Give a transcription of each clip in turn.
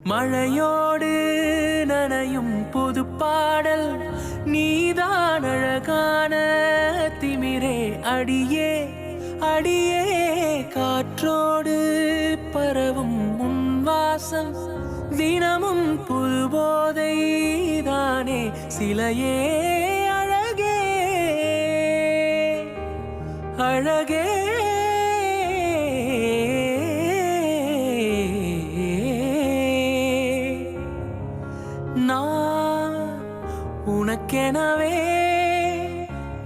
மழையோடு நனையும் புது பாடல் நீதான் அழகான திமிரே அடியே அடியே காற்றோடு பரவும் உன் வாசம் தினமும் புது போதை தானே சிலையே அழகே அழகே நான் உனக்கெனவே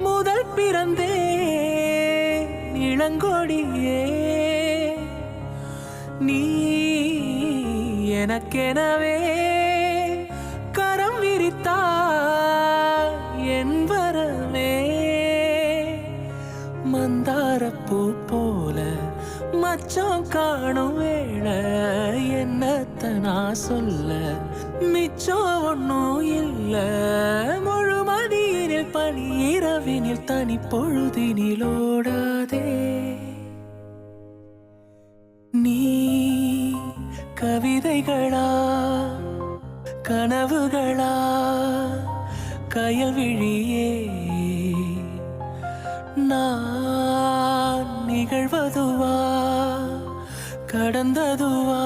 முதல் பிறந்தே இளங்கொடியே நீ எனக்கெனவே கரம் விரித்தா என் வரவே மந்தாரப்பூ போல மச்சம் காணும் வேளை என்னத்த நான் சொல்ல மிச்சம் ஒன்னும் இல்ல முழுமதியினில் பனி இரவினில் தனி பொழுதினில் ஓடாதே நீ கவிதைகளா கனவுகளா கயல்விழியே நான் நிகழ்வதுவா கடந்ததுவா